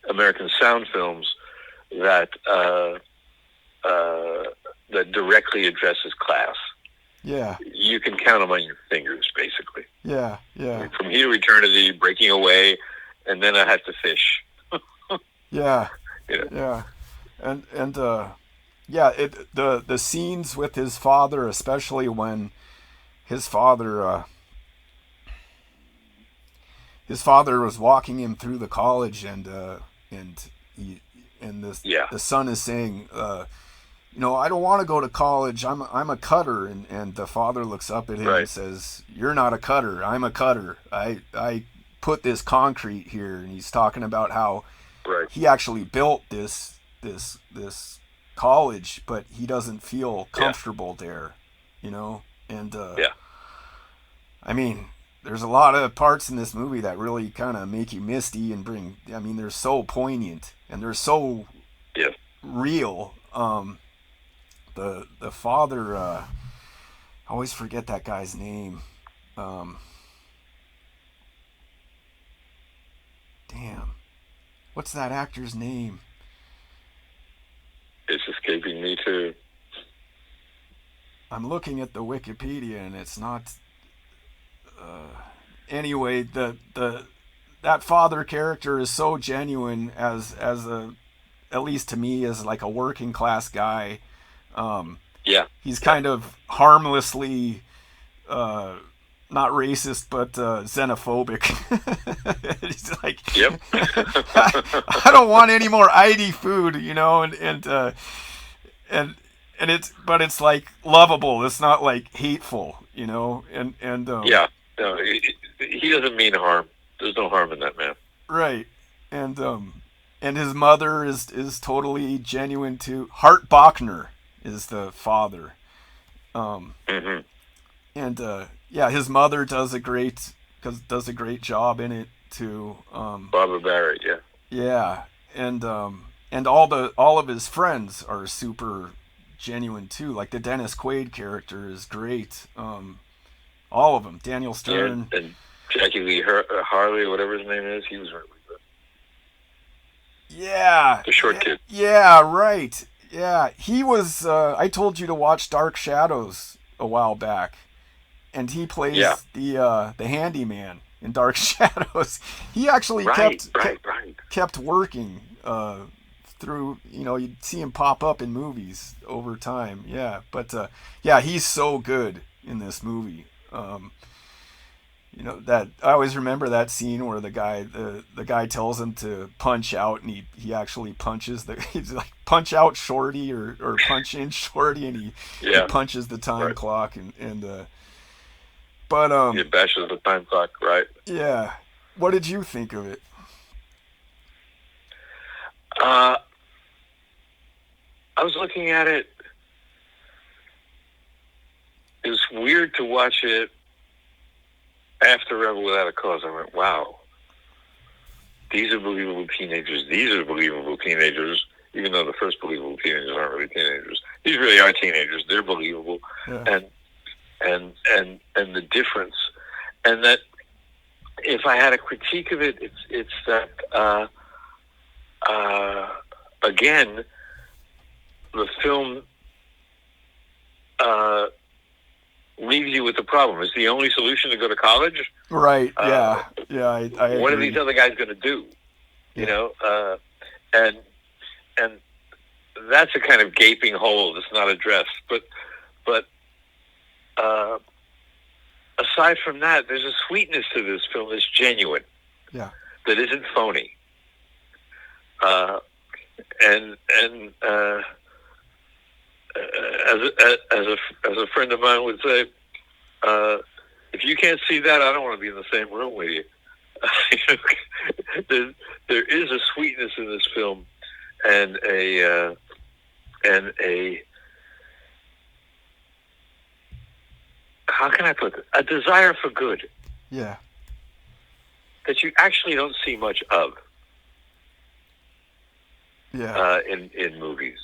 American sound films that that directly addresses class. yeah, You can count them on your fingers, basically. yeah, I yeah, mean, From Here to Eternity, Breaking Away, and then I Had to Fish. yeah, You know, yeah, and yeah, the scenes with his father, especially when his father uh, his father was walking him through the college, and he and yeah, the son is saying, I don't want to go to college. I'm a cutter, and the father looks up at him and right, says, "You're not a cutter. I'm a cutter. I put this concrete here," and he's talking about how right, he actually built this college, but he doesn't feel yeah, comfortable there, you know. And yeah, I mean, there's a lot of parts in this movie that really kind of make you misty and bring. I mean, they're so poignant and they're so yeah. real. The father, I always forget that guy's name. Um, Damn, what's that actor's name? It's escaping me too. I'm looking at the Wikipedia and it's not. Anyway, the that father character is so genuine as a, at least to me, as like a working class guy. Um, Yeah, he's yeah, kind of harmlessly uh, not racist but xenophobic. He's like, yep. I don't want any more ID food, and and it's like lovable. It's not like hateful, Yeah, no, he doesn't mean harm. There's no harm in that man. right, and and his mother is totally genuine too. Hart Bachner is the father, um, Hmm. and yeah, his mother does a great job in it too. Barbara Barrett, yeah. Yeah, and all of his friends are super genuine too. Like the Dennis Quaid character is great. All of them. Daniel Yeah, Stern. and Jackie Lee Harley, whatever his name is, he was really good. Yeah, The short kid. yeah, right. Yeah, he was. I told you to watch Dark Shadows a while back, and he Yeah, plays the handyman in Dark Shadows. He actually right, kept right, kept, right. kept working through. You'd see him pop up in movies over time. Yeah, but yeah, he's so good in this movie. That I always remember that scene where the guy tells him to punch out, and he actually punches he's like punch out Shorty or punch in Shorty, and he Yeah, punches the time right. clock, and but It bashes the time clock, right? yeah, what did you think of it? Uh, I was looking at it. It was weird to watch it after Rebel Without a Cause. I went, wow, these are believable teenagers. These are believable teenagers. even though the first believable teenagers aren't really teenagers. These really are teenagers. They're believable, Yeah. and the difference, and that if I had a critique of it, it's that again, the film leaves you with the problem. Is the only solution to go to college? Right. Yeah. Yeah. I What are agree. these other guys going to do? You Yeah. know, and that's a kind of gaping hole that's not addressed. But aside from that, there's a sweetness to this film that's genuine, Yeah. that isn't phony. And as a friend of mine would say, if you can't see that, I don't want to be in the same room with you. there is a sweetness in this film, and a how can I put it? A desire for good. Yeah. That you actually don't see much of. Yeah. In movies.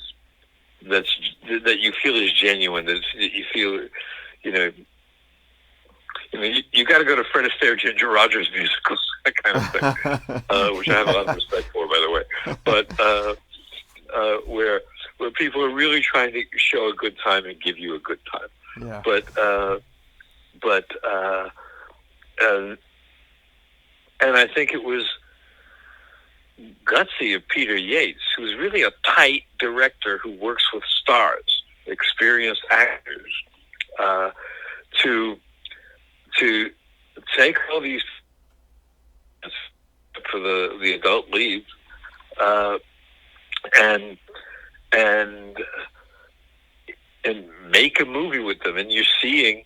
That you feel is genuine. That you feel, you know, you got to go to Fred Astaire, Ginger Rogers musicals, that kind of thing, which I have a lot of respect for, by the way. But where people are really trying to show a good time and give you a good time. Yeah. And I think it was gutsy of Peter Yates, who's really a tight director who works with stars, experienced actors, to take all these for the adult lead, and make a movie with them, and you're seeing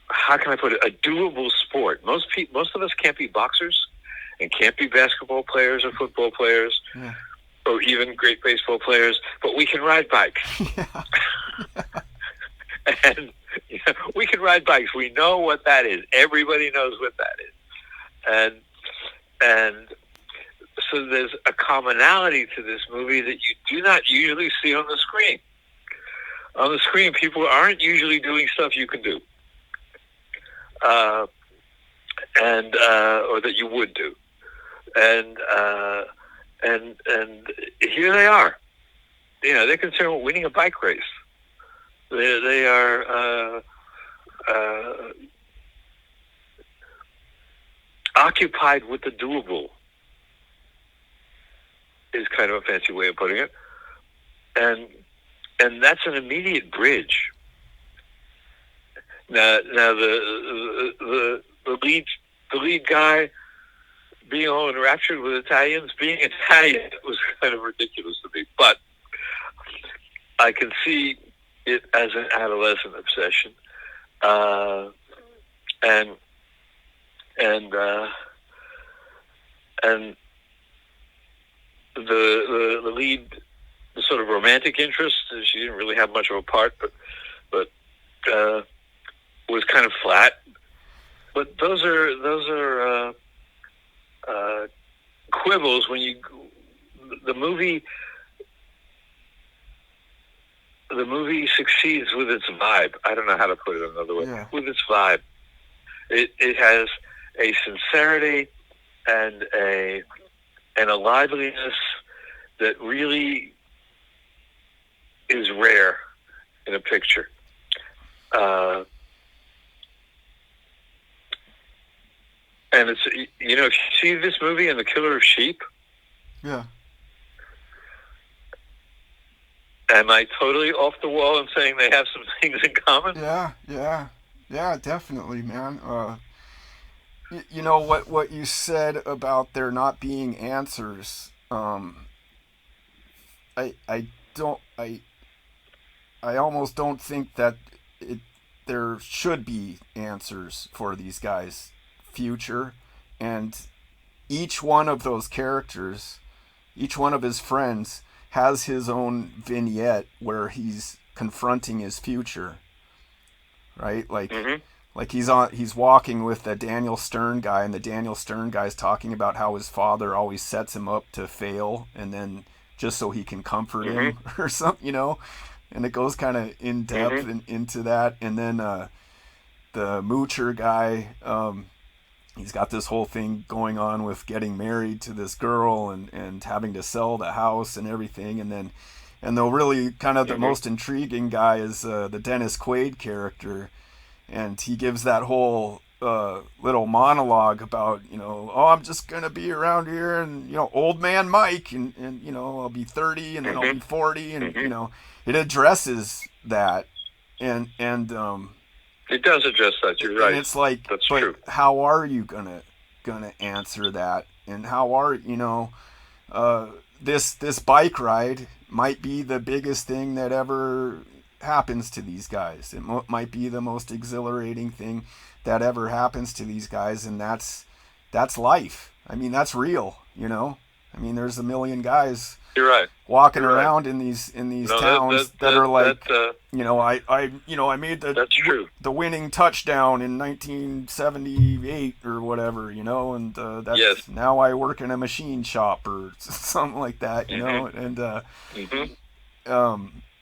how can I put it, a doable sport. Most of us can't be boxers and can't be basketball players or football players, Yeah. or even great baseball players, but we can ride bikes. Yeah. And we can ride bikes. We know what that is. Everybody knows what that is. And so there's a commonality to this movie that you do not usually see on the screen. On the screen, people aren't usually doing stuff you can do. Or that you would do. And here they are. They're concerned with winning a bike race. They are occupied with the doable, is kind of a fancy way of putting it. And that's an immediate bridge. Now the lead guy being all enraptured with Italians, being Italian was kind of ridiculous to me, but I can see it as an adolescent obsession, and the lead, the sort of romantic interest, she didn't really have much of a part, but was kind of flat. But those are quibbles when the movie succeeds with its vibe. I don't know how to put it another way. Yeah. With its vibe, it has a sincerity and a liveliness that really is rare in a picture. And it's, if you see this movie and The Killer of Sheep, Yeah. am I totally off the wall in saying they have some things in common? Yeah, definitely, man. You know what you said about there not being answers. I don't I almost don't think that there should be answers for these guys' future, and each one of those characters, each one of his friends has his own vignette where he's confronting his future, right? Like, Mm-hmm. Like he's walking with the Daniel Stern guy, and the Daniel Stern guy's talking about how his father always sets him up to fail, and then just so he can comfort him or something, And it goes kind of in depth into that, and then the moocher guy, he's got this whole thing going on with getting married to this girl and having to sell the house and everything, and the really kind of the most intriguing guy is the Dennis Quaid character. And he gives that whole little monologue about, oh, I'm just going to be around here and, old man Mike and I'll be 30 and then I'll be 40 and, it addresses that. And it does address that. You're right. And it's like, that's but true. How are you gonna answer that? And how are, this bike ride might be the biggest thing that ever happens to these guys. It might be the most exhilarating thing that ever happens to these guys, and that's life. I mean, that's real. I mean, there's a million guys. You're right. Walking around in these towns that are like, I made the winning touchdown in 1978 or whatever, and that's now I work in a machine shop or something like that,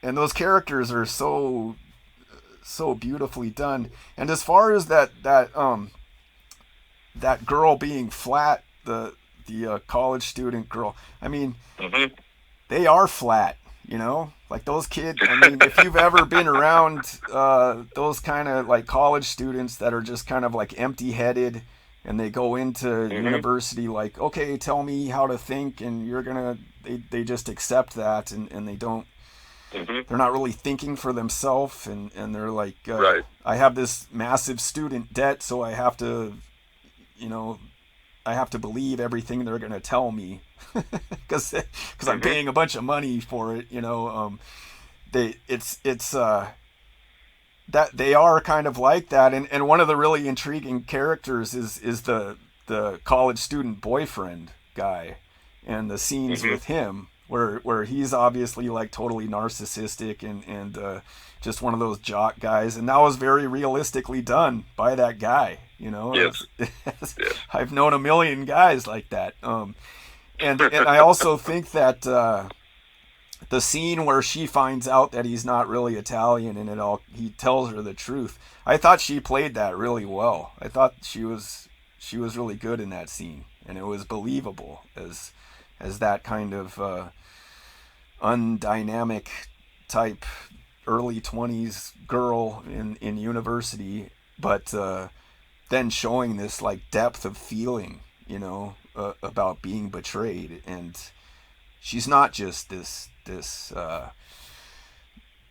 and those characters are so beautifully done. And as far as that girl being flat, the college student girl, I mean, they are flat, like those kids. I mean, if you've ever been around those kind of like college students that are just kind of like empty-headed, and they go into university like, okay, tell me how to think, and they just accept that, and they don't. They're not really thinking for themselves, and they're like, I have this massive student debt, so I have to, believe everything they're going to tell me, because I'm paying a bunch of money for it, that they are kind of like that, and one of the really intriguing characters is the college student boyfriend guy, and the scenes with him. Where he's obviously like totally narcissistic and just one of those jock guys, and that was very realistically done by that guy. Yes. I've known a million guys like that. And I also think that the scene where she finds out that he's not really Italian and he tells her the truth. I thought she played that really well. I thought she was really good in that scene, and it was believable as that kind of undynamic type early 20s girl in university, but then showing this like depth of feeling, about being betrayed. And she's not just this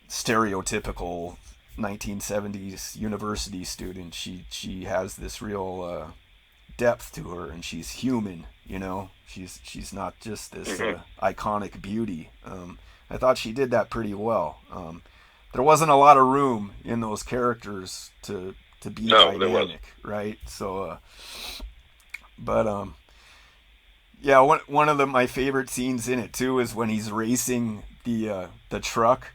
stereotypical 1970s university student. She has this real depth to her, and she's human. She's not just this iconic beauty. I thought she did that pretty well. There wasn't a lot of room in those characters to be dynamic, right? So, yeah, one of my favorite scenes in it too is when he's racing the truck,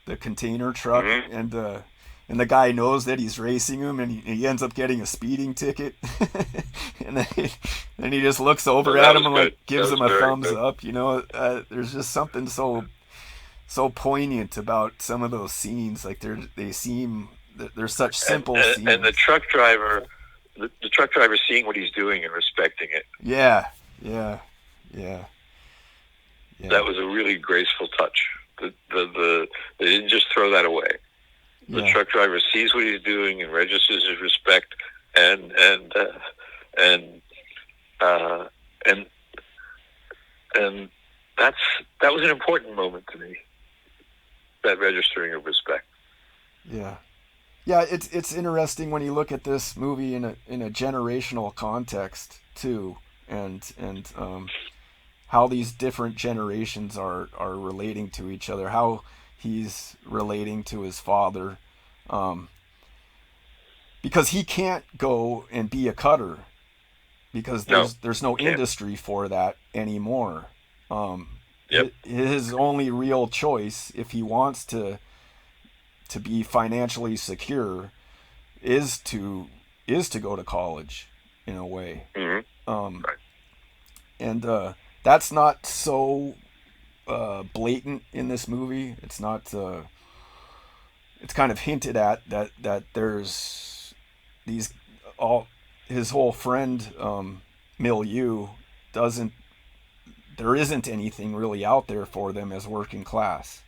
the container truck, and the guy knows that he's racing him, and he ends up getting a speeding ticket. And then he just looks over at him and like gives him a thumbs up. There's just something so poignant about some of those scenes. Like they're such simple scenes. And the truck driver seeing what he's doing and respecting it. Yeah. That was a really graceful touch. They didn't just throw that away. The truck driver sees what he's doing and registers his respect, and that was an important moment to me. That registering of respect. Yeah, it's interesting when you look at this movie in a generational context too, and how these different generations are relating to each other. How he's relating to his father, because he can't go and be a cutter because there's no industry for that anymore. His only real choice, if he wants to be financially secure, is to go to college in a way. Mm-hmm. Um, and that's not so blatant in this movie. It's not. It's kind of hinted at that there's these all his whole friend milieu doesn't. There isn't anything really out there for them as working class.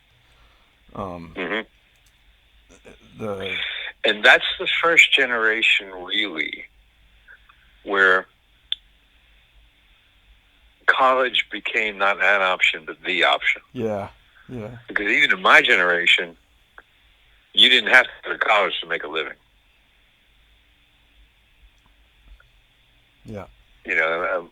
Mm-hmm. The And that's the first generation, really, where college became not an option, but the option. yeah. Because even in my generation, you didn't have to go to college to make a living. Yeah. You know,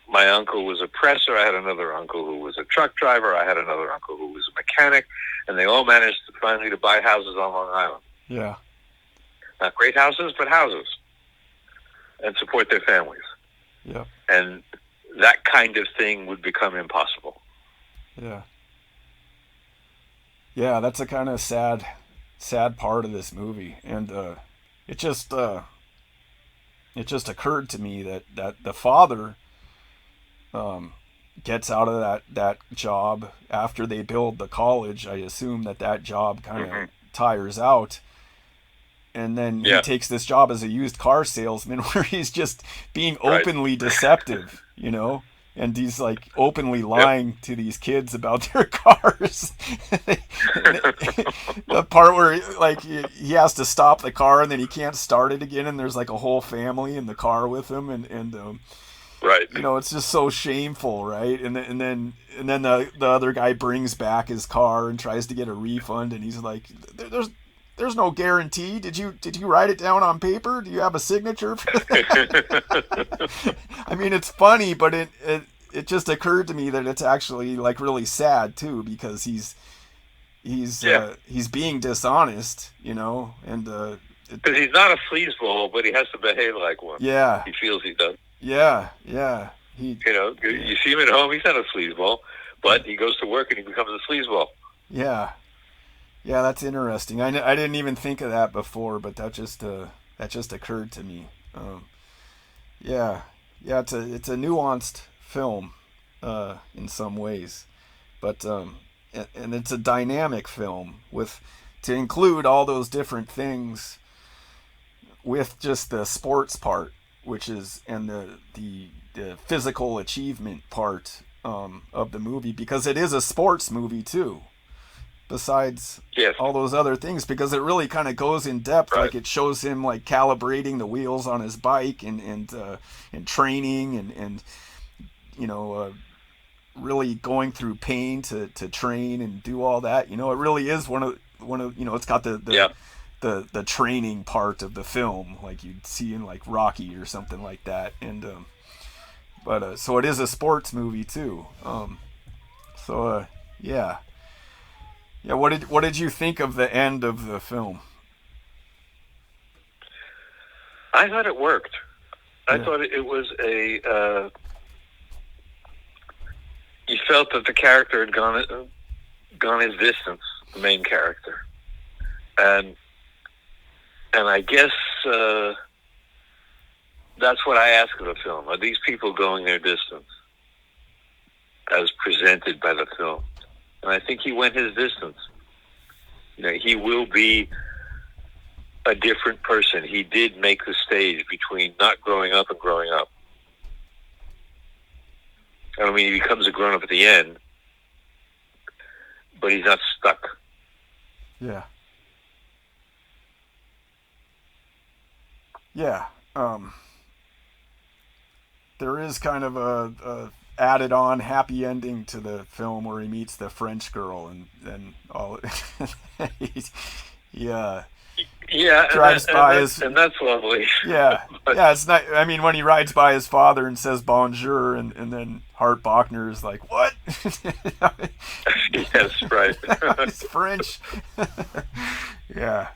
my uncle was a presser. I had another uncle who was a truck driver. I had another uncle who was a mechanic. And they all managed finally to buy houses on Long Island. Yeah. Not great houses, but houses. And support their families. Yeah. And that kind of thing would become impossible. Yeah. Yeah, that's a kind of sad part of this movie, and it just occurred to me that the father gets out of that job after they build the college. I assume that job kind of Mm-hmm. tires out, and then he takes this job as a used car salesman where he's just being openly deceptive, you know. And he's like openly lying to these kids about their cars. The part where like he has to stop the car and then he can't start it again, and there's like a whole family in the car with him, and you know, it's just so shameful, right? And then the other guy brings back his car and tries to get a refund, and he's like, there's no guarantee. Did you write it down on paper? Do you have a signature for that? I mean, it's funny, but it just occurred to me that it's actually like really sad too, because he's being dishonest, you know, and because he's not a sleazeball, but he has to behave like one. Yeah, he feels he does. Yeah. You see him at home. He's not a sleazeball, but he goes to work and he becomes a sleazeball. Yeah. Yeah, that's interesting. I didn't even think of that before, but that just occurred to me. Yeah, it's a nuanced film in some ways, but and it's a dynamic film with to include all those different things with just the sports part, which is and the physical achievement part of the movie, because it is a sports movie too. Besides all those other things, because it really kind of goes in depth, like it shows him like calibrating the wheels on his bike and training and you know really going through pain to train and do all that. You know, it really is one of you know, it's got the training part of the film, like you'd see in like Rocky or something like that. And but so it is a sports movie too. Yeah. Yeah, what did you think of the end of the film? I thought it worked. I thought it was a. You felt that the character had gone his distance, the main character, and I guess that's what I ask of the film: are these people going their distance, as presented by the film? And I think he went his distance. You know, he will be a different person. He did make the stage between not growing up and growing up. I mean, he becomes a grown-up at the end, but he's not stuck. Yeah. Yeah. There is kind of a added on happy ending to the film where he meets the French girl and all. Drives by his, and that's lovely. Yeah, it's not. I mean, when he rides by his father and says bonjour, and then Hart Bochner is like, "What?" Yes, right. It's French. Yeah.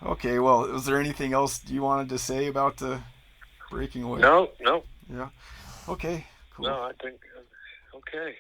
Okay. Well, is there anything else you wanted to say about the Breaking Away? No. Yeah. Okay. Cool. No, I think okay.